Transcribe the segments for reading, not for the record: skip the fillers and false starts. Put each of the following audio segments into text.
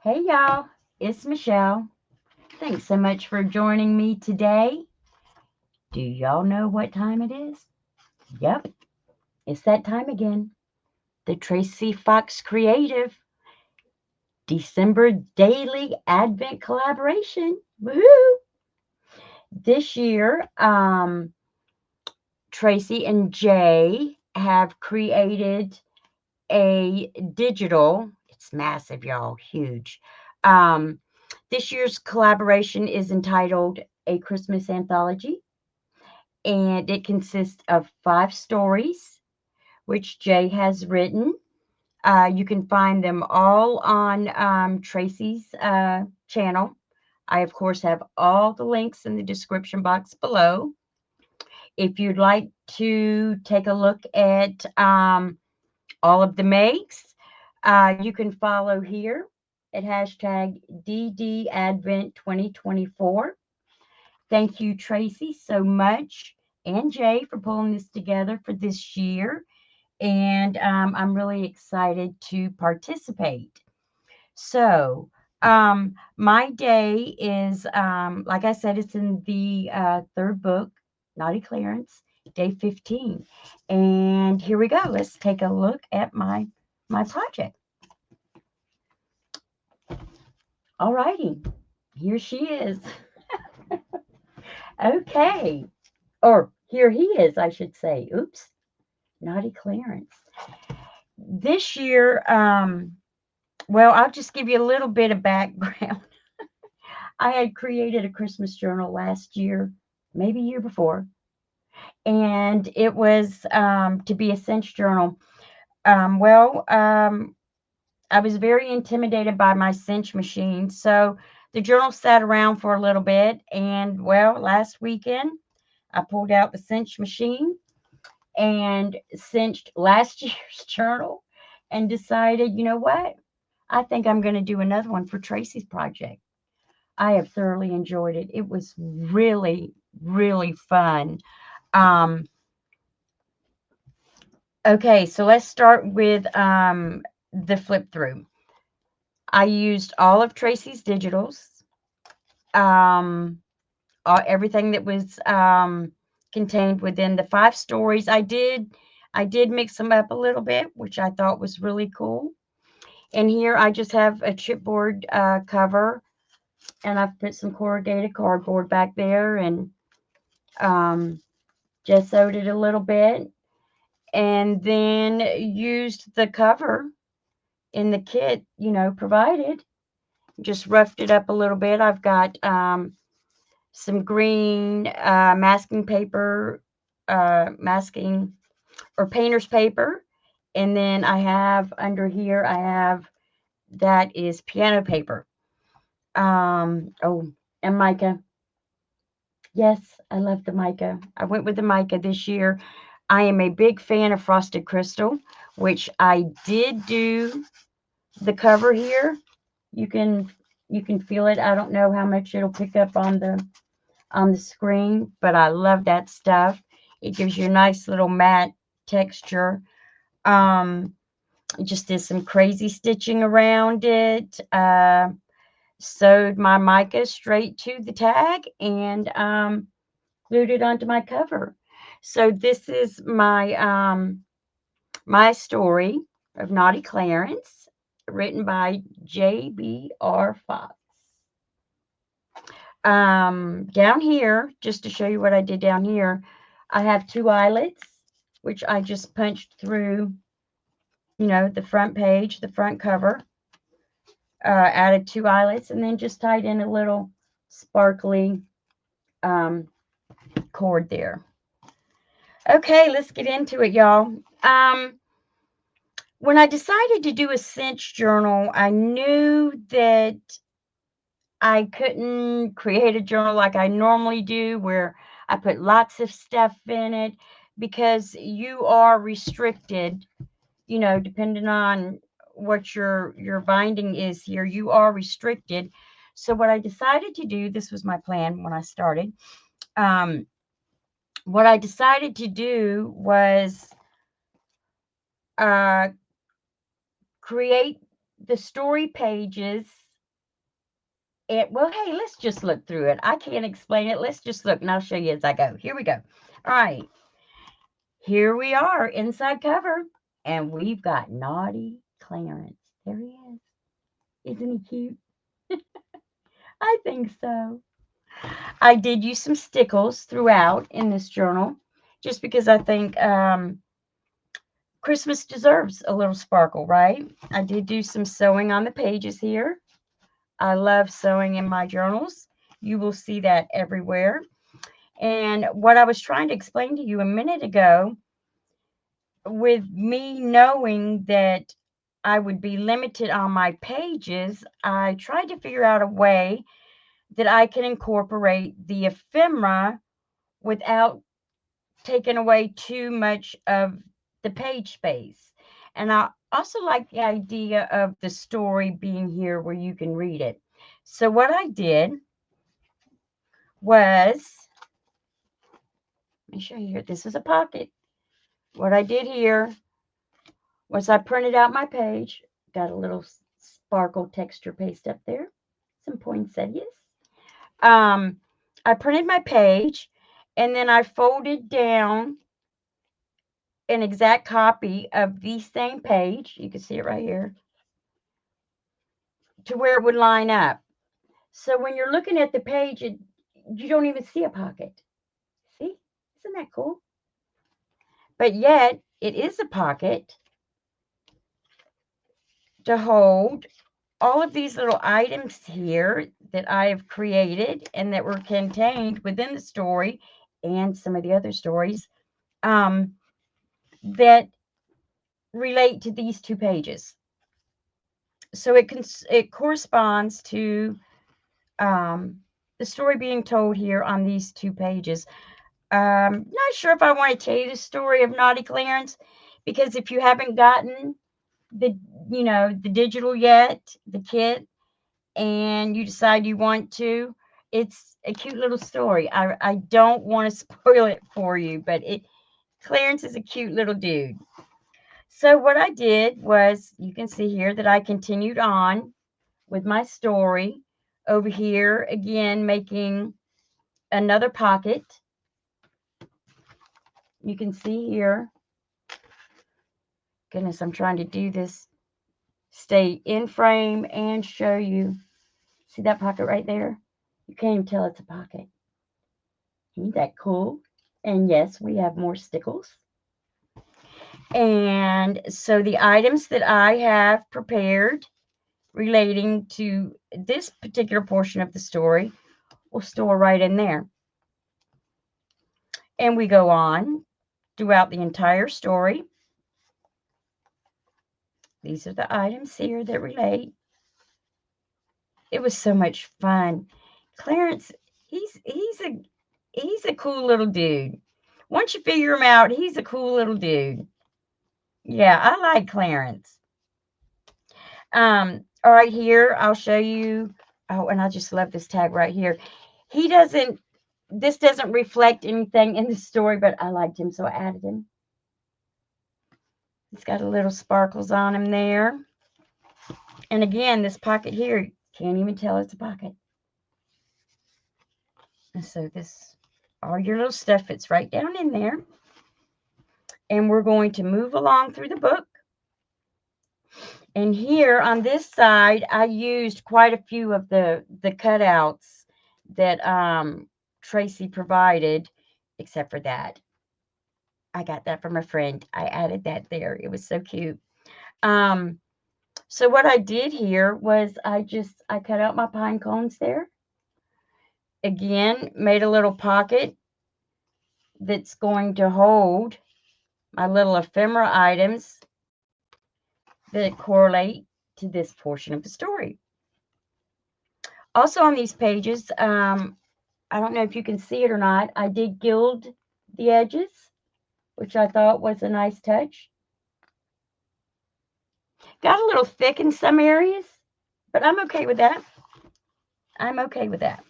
Hey y'all, it's Michelle. Thanks so much for joining me today. Do y'all know what time it is? Yep, it's that time again. The Tracy Fox Creative December Daily Advent Collaboration. Woohoo! This year, Tracy and Jay have created a digital, it's massive, y'all, huge. Um, this year's collaboration is entitled A Christmas Anthology, and it consists of 5 stories, which Jay has written. You can find them all on Tracy's channel. I, of course, have all the links in the description box below. If you'd like to take a look at all of the makes, you can follow here at hashtag DDAdvent2024. Thank you, Tracy, so much, and Jay, for pulling this together for this year. And I'm really excited to participate. So, my day is, like I said, it's in the third book, Naughty Clarence, day 15. And here we go. Let's take a look at my project. All righty, here she is. Okay, or here he is, I should say. Oops, Naughty Clarence. This year, well, I'll just give you a little bit of background. I had created a Christmas journal last year, maybe year before, and it was to be a cinch journal. Well, I was very intimidated by my cinch machine, so the journal sat around for a little bit, and well, last weekend I pulled out the cinch machine and cinched last year's journal and decided, you know what? I think I'm going to do another one for Tracy's project. I have thoroughly enjoyed it. It was really, really fun. Um, okay, so let's start with the flip through. I used all of Tracy's digitals, um, everything that was contained within the 5 stories. I did mix them up a little bit, which I thought was really cool. And here I just have a chipboard cover, and I've put some corrugated cardboard back there, and um, just sewed it a little bit, and then used the cover in the kit, provided. Just roughed it up a little bit. I've got some green masking paper, masking or painter's paper, and then I have under here, I have that is piano paper. Oh, and mica. Yes, I love the mica. I went with the mica this year. I am a big fan of frosted crystal, which I did do the cover here. You can you can feel it. I don't know how much it'll pick up on the screen, but I love that stuff. It gives you a nice little matte texture. Um, just did some crazy stitching around it. Sewed my mica straight to the tag, and glued it onto my cover. So this is my story of Naughty Clarence, written by J.B.R. Fox. Down here, just to show you what I did down here, I have 2 eyelets, which I just punched through, the front page, the front cover, added 2 eyelets, and then just tied in a little sparkly um, cord there. Okay, let's get into it, y'all. When I decided to do a cinch journal, I knew that I couldn't create a journal like I normally do, where I put lots of stuff in it, because you are restricted, depending on what your binding is here, you are restricted. So what I decided to do, this was my plan when I started. Um, what I decided to do was uh, create the story pages well, hey, let's just look through it. I can't explain it. Let's just look, and I'll show you as I go. Here we go. All right. Here we are, inside cover, and we've got Naughty Clarence. There he is. Isn't he cute? I think so. I did use some stickles throughout in this journal, just because I think Christmas deserves a little sparkle, right? I did do some sewing on the pages here. I love sewing in my journals. You will see that everywhere. And what I was trying to explain to you a minute ago, with me knowing that I would be limited on my pages, I tried to figure out a way that I can incorporate the ephemera without taking away too much of the page space. And I also like the idea of the story being here where you can read it. So what I did was, let me show you here. This is a pocket. What I did here was I printed out my page. Got a little sparkle texture paste up there. Some poinsettias. Um, I printed my page, and then I folded down an exact copy of the same page. You can see it right here, to where it would line up. So when you're looking at the page, you don't even see a pocket. See? Isn't that cool? But yet, it is a pocket to hold all of these little items here that I have created and that were contained within the story and some of the other stories that relate to these two pages. So it corresponds to the story being told here on these two pages. Not sure if I want to tell you the story of Naughty Clarence, because if you haven't gotten the the digital yet, the kit, and you decide you want to, it's a cute little story. I don't want to spoil it for you, but Clarence is a cute little dude. So what I did was, you can see here that I continued on with my story over here, again making another pocket. You can see here, goodness, I'm trying to do this, stay in frame and show you. See that pocket right there? You can't even tell it's a pocket. Ain't that cool? And yes, we have more stickles. And so the items that I have prepared relating to this particular portion of the story will store right in there. And we go on throughout the entire story. These are the items here that relate. It was so much fun. Clarence, he's a cool little dude. Once you figure him out, he's a cool little dude. Yeah, I like Clarence. All right, here I'll show you. Oh, and I just love this tag right here. This doesn't reflect anything in the story, but I liked him, so I added him. He's got a little sparkles on him there. And again, this pocket here, can't even tell it's a pocket. And so all your little stuff fits right down in there. And we're going to move along through the book. And here on this side, I used quite a few of the cutouts that Tracy provided, except for that. I got that from a friend. I added that there. It was so cute. So what I did here was I cut out my pine cones there. Again, made a little pocket that's going to hold my little ephemera items that correlate to this portion of the story. Also on these pages, I don't know if you can see it or not, I did gild the edges, which I thought was a nice touch. Got a little thick in some areas, but I'm okay with that. I'm okay with that.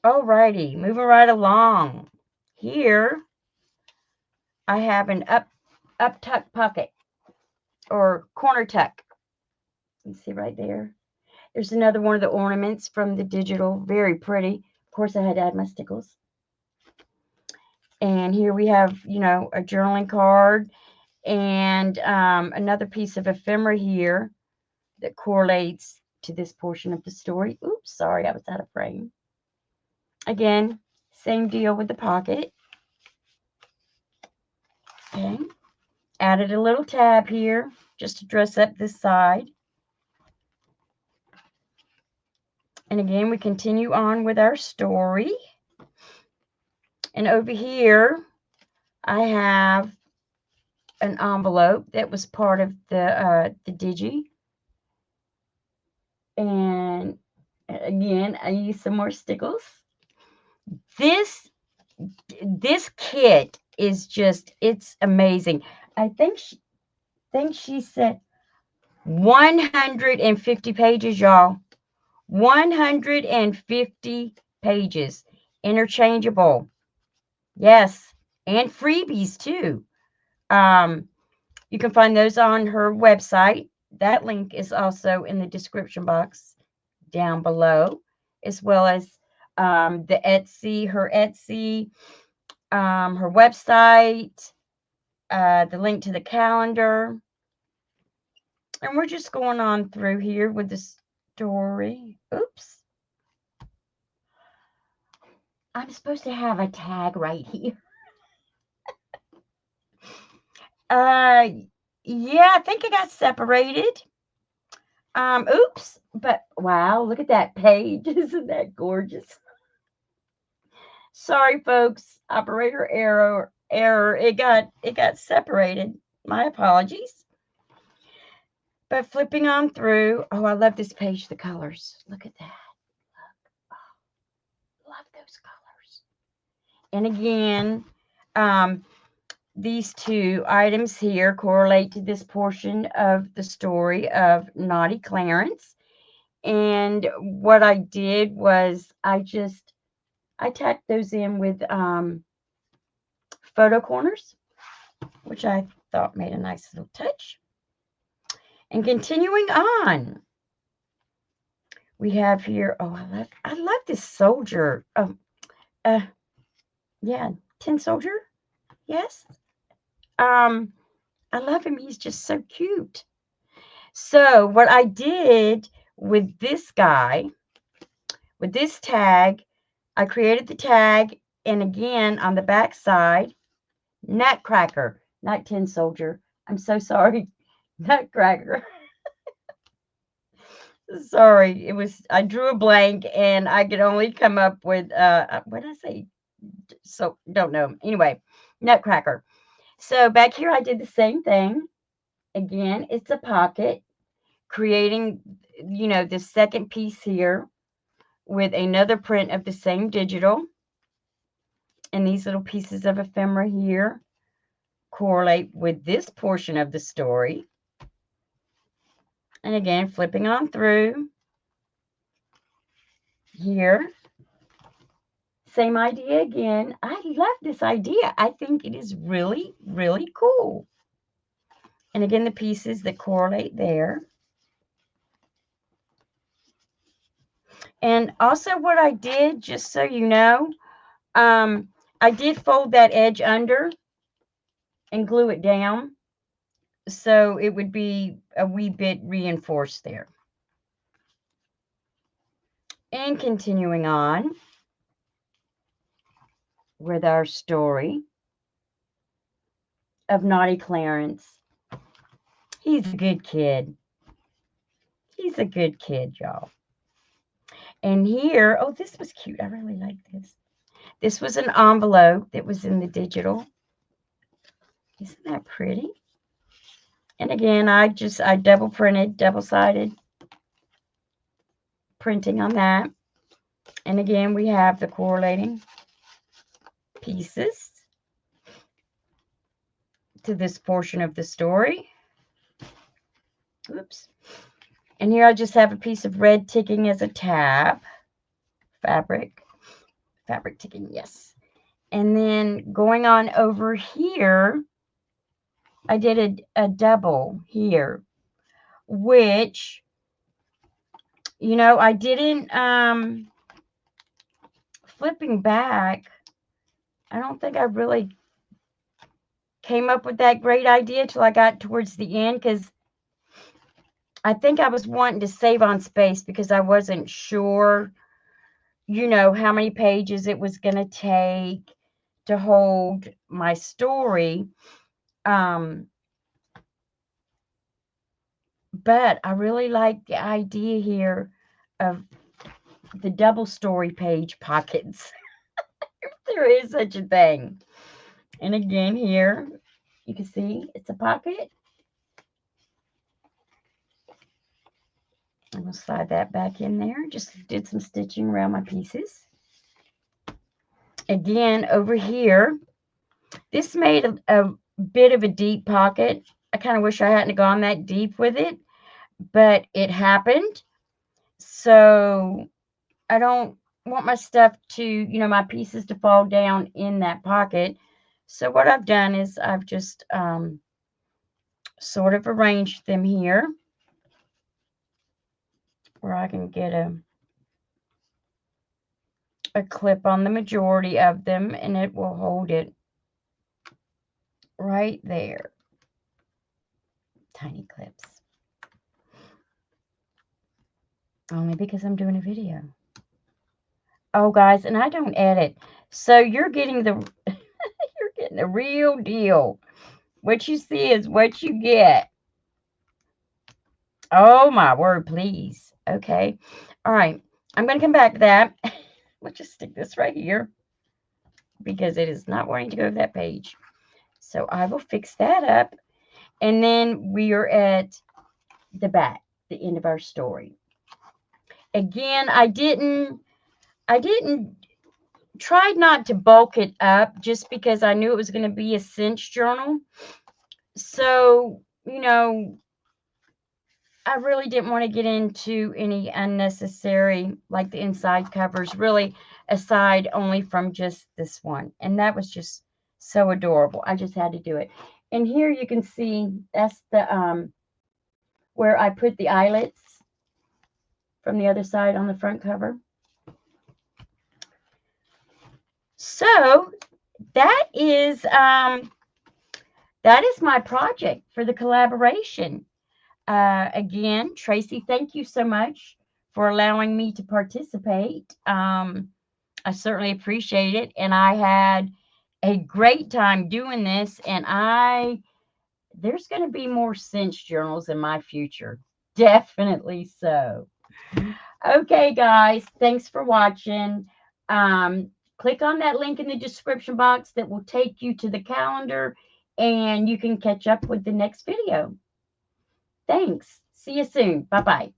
Alrighty, moving right along. Here, I have an up tuck pocket or corner tuck. You see right there. There's another one of the ornaments from the digital. Very pretty. Of course, I had to add my stickles. And here we have, you know, a journaling card and another piece of ephemera here that correlates to this portion of the story. Oops, sorry, I was out of frame. Again, same deal with the pocket. Okay. Added a little tab here just to dress up this side. And again, we continue on with our story. And over here, I have an envelope that was part of the digi. And again, I used some more stickles. This kit is just, it's amazing. I think she said 150 pages, y'all. 150 pages. Interchangeable. Yes. And freebies too. You can find those on her website. That link is also in the description box down below, as well as the Etsy, her Etsy, her website, the link to the calendar. And we're just going on through here with the story. Oops. I'm supposed to have a tag right here. Yeah, I think it got separated. Oops. But wow, look at that page. Isn't that gorgeous? Sorry, folks. Operator error. It got separated. My apologies. But flipping on through. Oh, I love this page. The colors. Look at that. Look. Oh, love those colors. And again, these two items here correlate to this portion of the story of Naughty Clarence. And what I did was I tacked those in with photo corners, which I thought made a nice little touch. And continuing on, we have here, oh, I love this soldier. Yeah, Tin Soldier. Yes. I love him. He's just so cute. So what I did with this guy, with this tag, I created the tag, and again on the back side, Nutcracker, not Tin Soldier. I'm so sorry, Nutcracker. Sorry, I drew a blank and I could only come up with what did I say? So don't know. Anyway, Nutcracker. So back here I did the same thing. Again, it's a pocket, creating, you know, the second piece here with another print of the same digital. And these little pieces of ephemera here correlate with this portion of the story. And again, flipping on through here. Same idea again. I love this idea. I think it is really, really cool. And again, the pieces that correlate there. And also what I did, just so you know, I did fold that edge under and glue it down, so it would be a wee bit reinforced there. And continuing on with our story of Naughty Clarence. He's a good kid. He's a good kid, y'all. And here, oh, this was cute. I really like this. This was an envelope that was in the digital. Isn't that pretty? And again, I double printed, double-sided printing on that. And again, we have the correlating pieces to this portion of the story. Oops. And here I just have a piece of red ticking as a tab. Fabric ticking, yes. And then going on over here, I did a double here, which You know, I didn't, flipping back, I don't think I really came up with that great idea till I got towards the end, because I think I was wanting to save on space because I wasn't sure, you know, how many pages it was going to take to hold my story. But I really like the idea here of the double story page pockets. If there is such a thing. And again, here you can see it's a pocket. I'm going to slide that back in there. Just did some stitching around my pieces. Again, over here, this made a bit of a deep pocket. I kind of wish I hadn't gone that deep with it, but it happened. So I don't want my stuff to, you know, my pieces to fall down in that pocket. So what I've done is I've just sort of arranged them here where I can get a clip on the majority of them, and it will hold it right there. Tiny clips. Only because I'm doing a video. Oh, guys, and I don't edit. So you're getting the you're getting the real deal. What you see is what you get. Oh, my word, please. Okay. All right. I'm going to come back to that. Let's just stick this right here because it is not wanting to go to that page. So I will fix that up. And then we are at the back, the end of our story. Again, I didn't tried not to bulk it up just because I knew it was going to be a cinch journal. So, you know, I really didn't want to get into any unnecessary, like the inside covers, really, aside only from just this one. And that was just so adorable. I just had to do it. And here you can see that's the where I put the eyelets from the other side on the front cover. So that is my project for the collaboration. Again, Tracy, thank you so much for allowing me to participate. I certainly appreciate it, and I had a great time doing this, and there's going to be more cinch journals in my future. Definitely so. Okay, guys, thanks for watching. Click on that link in the description box that will take you to the calendar, and you can catch up with the next video. Thanks. See you soon. Bye-bye.